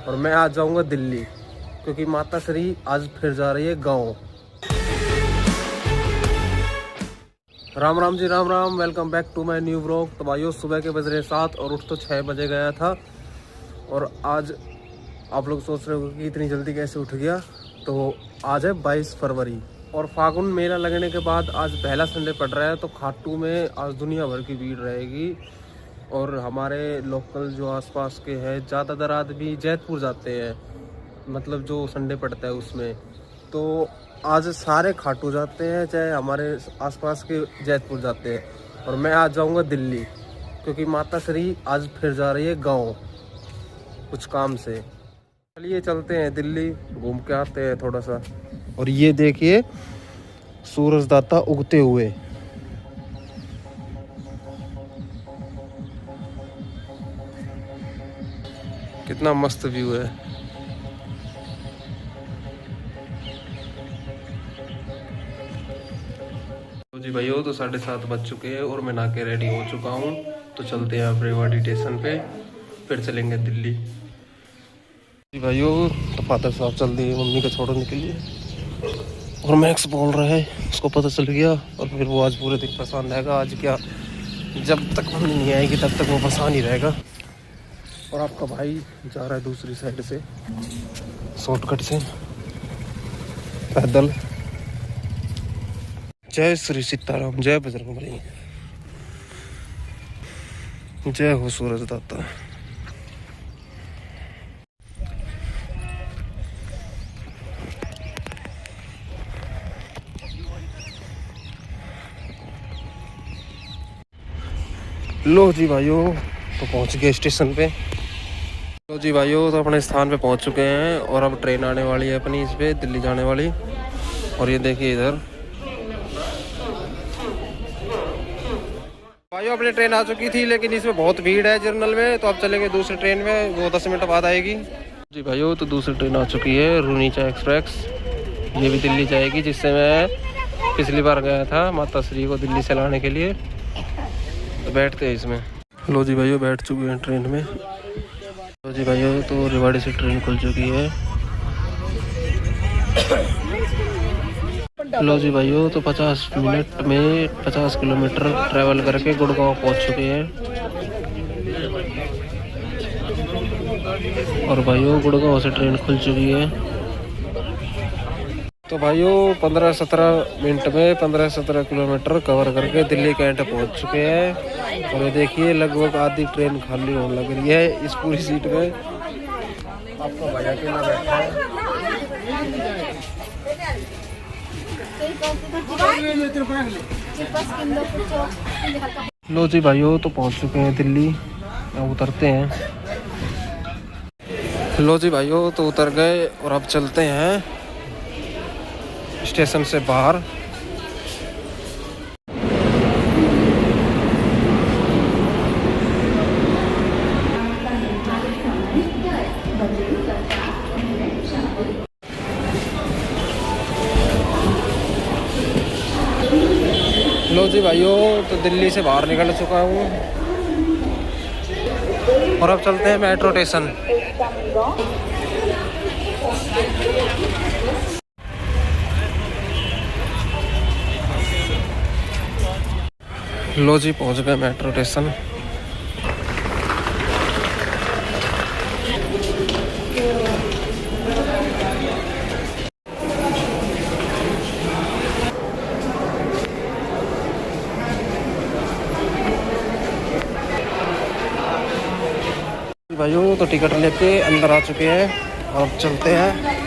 और मैं आज जाऊंगा दिल्ली, क्योंकि माता श्री आज फिर जा रही है गाँव। Ram Ram ji, Ram Ram. Welcome back to my new vlog. तो भाइयों, सुबह के बज रहे 7 और उठ तो 6 बजे गया था। और आज आप लोग सोच रहे हो कि इतनी जल्दी कैसे उठ गया। तो आज है 22 फरवरी और फागुन मेला लगने के बाद आज पहला संडे पड़ रहा है। तो खाटू में आज दुनिया भर की भीड़ रहेगी। और हमारे लोकल जो आसपास के हैं, ज़्यादातर आदमी जैतपुर जाते हैं, मतलब जो संडे पड़ता है उसमें। तो आज सारे खाटू जाते हैं, चाहे हमारे आसपास के जैतपुर जाते हैं। और मैं आज जाऊंगा दिल्ली, क्योंकि माता श्री आज फिर जा रही है गांव कुछ काम से। चलिए चलते हैं दिल्ली, घूम के आते हैं थोड़ा सा। और ये देखिए सूरज दाता उगते हुए। कितना मस्त व्यू है। तो जी भाइयों, तो 7:30 बज चुके हैं और मैं नहा के रेडी हो चुका हूँ। तो चलते हैं आप रेवाड़ी स्टेशन पे, फिर चलेंगे दिल्ली। जी भाइयों, तो फादर साहब चल दिए मम्मी को छोड़ने के लिए। और मैक्स बोल रहा है, उसको पता चल गया। और फिर वो आज पूरे दिन परेशान रहेगा। आज क्या, जब तक मम्मी नहीं आएगी तब तक वो परेशान ही रहेगा। और आपका भाई जा रहा है दूसरी साइड से, शॉर्टकट से, पैदल। जय श्री सीताराम, जय बजरंगबली, जय हो सूरज दाता। लो जी भाइयों, तो पहुंच गए स्टेशन पे। लो जी भाइयों, तो अपने स्थान पे पहुंच चुके हैं। और अब ट्रेन आने वाली है अपनी, इस पे दिल्ली जाने वाली। और ये देखिए इधर भाइयों, अपनी ट्रेन आ चुकी थी, लेकिन इसमें बहुत भीड़ है जर्नल में। तो अब चलेंगे दूसरी ट्रेन में, वो 10 मिनट बाद आएगी। जी भाइयों, तो दूसरी ट्रेन आ चुकी है, रूनीचा एक्सप्रेस। ये भी दिल्ली जाएगी, जिससे मैं पिछली बार गया था माता श्री को दिल्ली से लाने के लिए। तो बैठते हैं इसमें। लो जी भाइयों, बैठ चुके हैं ट्रेन में। लो जी भाइयों, तो रेवाड़ी से ट्रेन खुल चुकी है। लो जी भाइयों, तो 50 मिनट में 50 किलोमीटर ट्रैवल करके गुड़गांव पहुंच चुके हैं। और भाइयों, गुड़गांव से ट्रेन खुल चुकी है। तो भाइयों, 15-17 मिनट में 15-17 किलोमीटर कवर करके दिल्ली कैंट पहुंच चुके हैं। और ये देखिए, लगभग आधी ट्रेन खाली होने लग रही है इस पूरी सीट में। आपका भाई अकेला बैठा है। लो जी भाइयों, तो पहुंच चुके हैं दिल्ली। अब उतरते हैं। लो जी भाइयों, तो उतर गए और अब चलते हैं स्टेशन से बाहर। लो जी भाइयों, तो दिल्ली से बाहर निकल चुका हूँ और अब चलते हैं मेट्रो स्टेशन। लो जी, पहुँच गए मेट्रो स्टेशन। भाइयों, तो टिकट लेके अंदर आ चुके हैं और अब चलते हैं।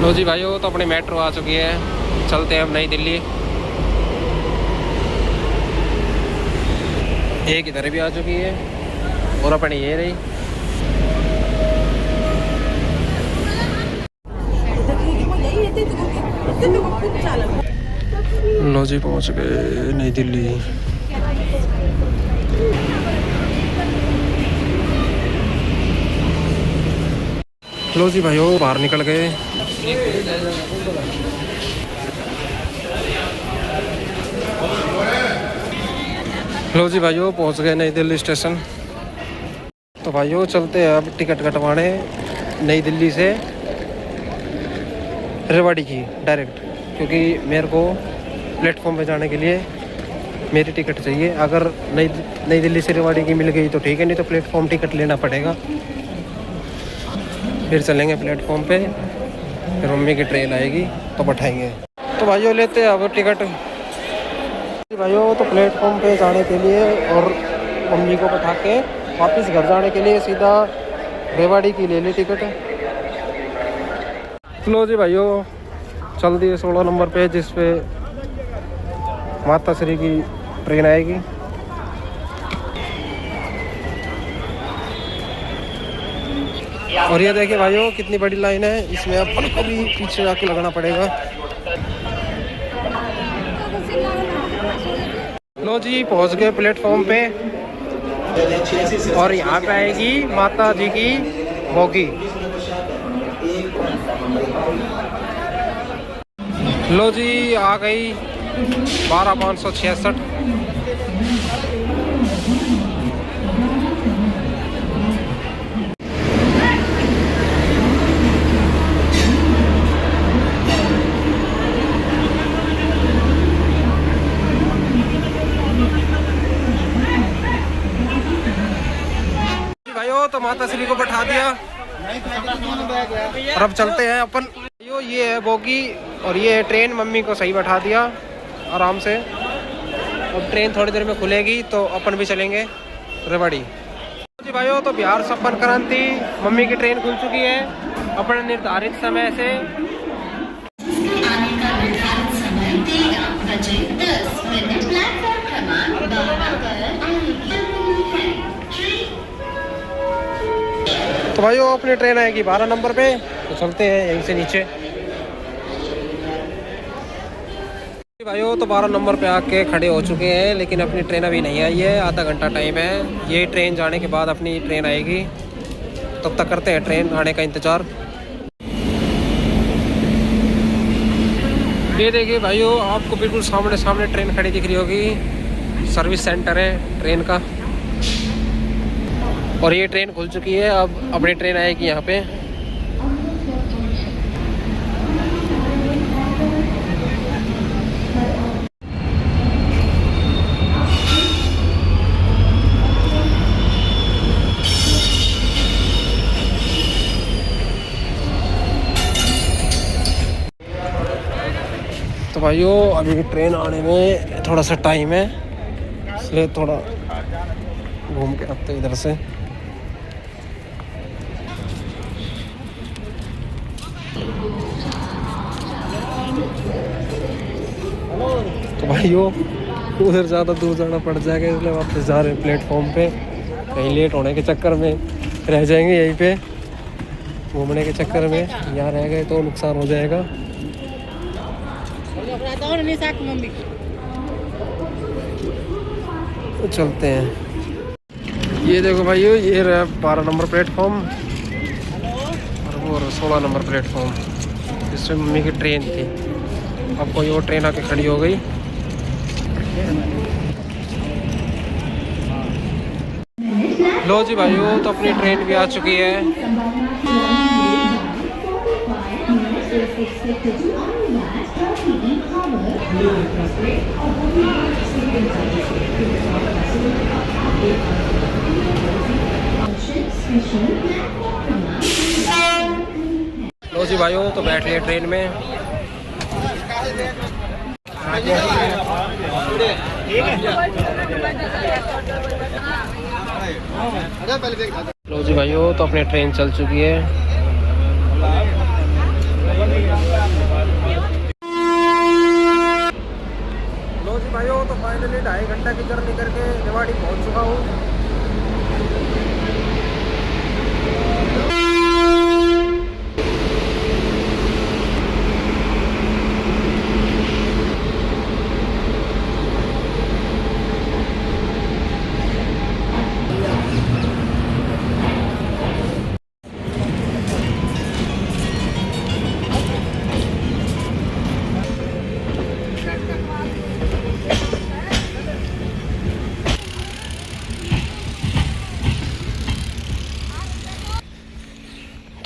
लो जी भाइयों, तो अपनी मेट्रो आ चुकी है। चलते हैं अब नई दिल्ली। एक इधर भी आ चुकी है और अपनी ये रही। लो जी, पहुंच गए नई दिल्ली। लो जी भाइयों, बाहर निकल गए। लो जी भाइयों, पहुंच गए नई दिल्ली स्टेशन। तो भाइयों चलते हैं अब टिकट कटवाने नई दिल्ली से रेवाड़ी की डायरेक्ट, क्योंकि मेरे को प्लेटफॉर्म पे जाने के लिए मेरी टिकट चाहिए। अगर नई दिल्ली से रेवाड़ी की मिल गई तो ठीक है, नहीं तो प्लेटफॉर्म टिकट लेना पड़ेगा। फिर चलेंगे प्लेटफॉर्म पे, फिर मम्मी की ट्रेन आएगी तो बैठाएंगे। तो भाइयों लेते हैं अब टिकट। भाइयों तो प्लेटफॉर्म पे जाने के लिए और मम्मी को बैठा के वापस घर जाने के लिए सीधा रेवाड़ी की ले ली टिकट। लो जी भाइयों, चल दिए 16 नंबर पे, जिस पे माता श्री की ट्रेन आएगी। और ये देखिए भाइयों कितनी बड़ी लाइन है, इसमें अपन को भी पीछे जाके लगना पड़ेगा। लो जी पहुंच गए प्लेटफॉर्म पे, और यहाँ पे आएगी माता जी की बोगी। लो जी आ गई 12,566। तो माता श्री को बैठा दिया और अब चलते हैं अपन। ये है बोगी और ये है ट्रेन, मम्मी को सही बैठा दिया आराम से। अब ट्रेन थोड़ी देर में खुलेगी तो अपन भी चलेंगे रेवाड़ी। जी भाइयों तो बिहार संपर्क क्रांति मम्मी की ट्रेन खुल चुकी है अपने निर्धारित समय से। आने का निर्धारित समय 13:10 प्लेटफॉर्म क्रमांक 12 तो भाइयों अपनी ट्रेन आएगी 12 नंबर पे, तो चलते हैं यहीं से नीचे। भाइयों तो 12 नंबर पे आके खड़े हो चुके हैं, लेकिन अपनी ट्रेन अभी नहीं आई है, आधा घंटा टाइम है। ये ट्रेन जाने के बाद अपनी ट्रेन आएगी, तब तक करते हैं ट्रेन आने का इंतज़ार। ये देखिए भाइयों, आपको बिल्कुल सामने सामने ट्रेन खड़ी दिख रही होगी, सर्विस सेंटर है ट्रेन का। और ये ट्रेन खुल चुकी है, अब अपनी ट्रेन आएगी यहाँ पे। तो भाइयों अभी ट्रेन आने में थोड़ा सा टाइम है, इसलिए थोड़ा घूम के आते हैं इधर से। तो भाइयों उधर ज़्यादा दूर जाना पड़ जाएगा, इसलिए वापस जा रहे हैं प्लेटफॉर्म पे। कहीं लेट होने के चक्कर में रह जाएंगे यहीं पे, घूमने के चक्कर में यहाँ रह गए तो नुकसान हो जाएगा। तो चलते हैं। ये देखो भाइयों, ये रहा 12 नंबर प्लेटफॉर्म और वो 16 नंबर प्लेटफॉर्म, जिसमें मम्मी की ट्रेन थी। अब कोई और ट्रेन आके खड़ी हो गई। लो जी भाइयों तो अपनी ट्रेन भी आ चुकी है। लो जी भाइयों तो बैठ लिए ट्रेन में। लो जी भाइयों तो अपनी ट्रेन चल चुकी है। लो जी भाइयों तो फाइनली 2.5 घंटा की जर्नी करके रेवाड़ी पहुंच चुका हूँ।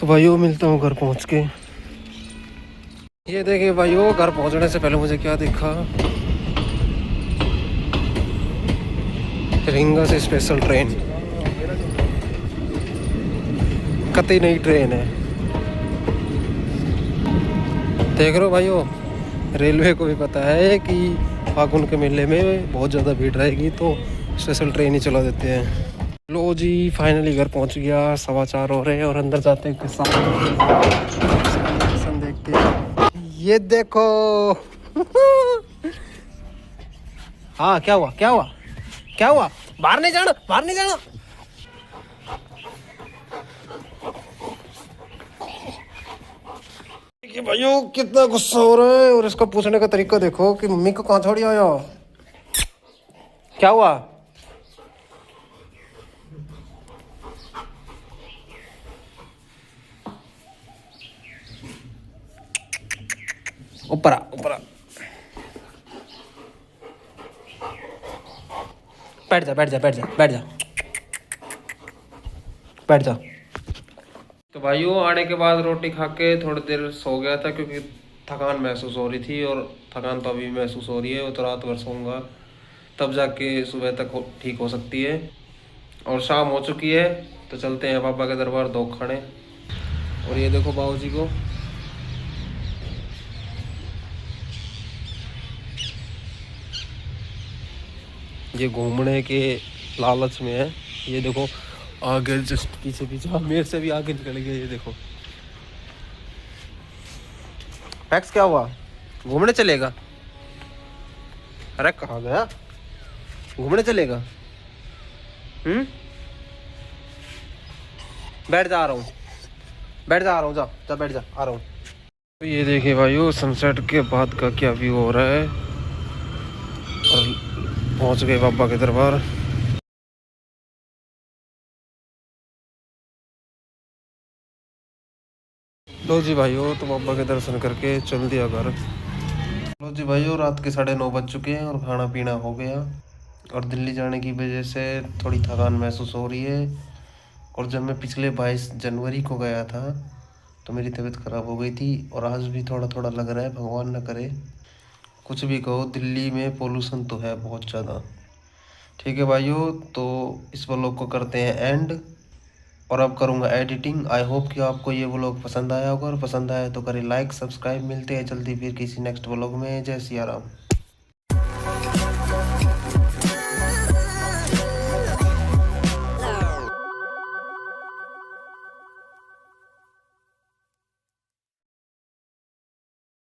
तो भाइयों मिलता हूँ घर पहुँच के। ये देखिए भाइयों, घर पहुँचने से पहले मुझे क्या दिखा, रींगा से स्पेशल ट्रेन, कतई नई ट्रेन है। देख रहे हो भाइयों, रेलवे को भी पता है कि फागुन के मेले में बहुत ज़्यादा भीड़ रहेगी, तो स्पेशल ट्रेन ही चला देते हैं। लो जी, फाइनली घर पहुंच गया। 4:15 हो रहे हैं और अंदर जाते हैं देखते हैं। ये देखो हाँ, क्या हुआ क्या हुआ क्या हुआ? बाहर नहीं जाना, बाहर नहीं जाना। देखिए भाइयों, कितना गुस्सा हो रहा है, और इसका पूछने का तरीका देखो कि मम्मी को कहाँ छोड़ी आया। क्या हुआ? ऊपर आ, ऊपर आ। बैठ जा बैठ जा बैठ जा बैठ जा बैठ जा। तो भाइयों, आने के बाद रोटी खा के थोड़ी देर सो गया था, क्योंकि थकान महसूस हो रही थी, और थकान तो अभी महसूस हो रही है। वो तो रात भर सोऊंगा, तब जाके सुबह तक ठीक हो सकती है। और शाम हो चुकी है, तो चलते हैं पापा के दरबार दो खाने। और ये देखो बाबूजी को, ये घूमने के लालच में है। ये देखो आगे जस्ट पीछे पीछे, मेरे से भी आगे निकल गया। ये देखो पैक्स, क्या हुआ? घूमने चलेगा? अरे कहाँ गया? घूमने चलेगा? बैठ जा, आ रहा हूँ, बैठ जा, आ रहा हूँ, जा जा बैठ जा, आ रहा हूँ। तो ये देखिए भाइयों, सनसेट के बाद का क्या व्यू हो रहा है। और पहुँच गए बाबा के दरबार। लो जी भाइयों, तो बाबा के दर्शन करके चल दिया घर। लो जी भाइयों, रात के 9:30 बज चुके हैं और खाना पीना हो गया। और दिल्ली जाने की वजह से थोड़ी थकान महसूस हो रही है। और जब मैं पिछले 22 जनवरी को गया था, तो मेरी तबीयत ख़राब हो गई थी, और आज भी थोड़ा थोड़ा लग रहा है। भगवान न करे, कुछ भी कहो, दिल्ली में पोल्यूशन तो है बहुत ज़्यादा। ठीक है भाइयों, तो इस व्लॉग को करते हैं एंड, और अब करूँगा एडिटिंग। आई होप कि आपको ये व्लॉग पसंद आया होगा, और पसंद आया तो करें लाइक सब्सक्राइब। मिलते हैं जल्दी फिर किसी नेक्स्ट व्लॉग में। जय सिया राम।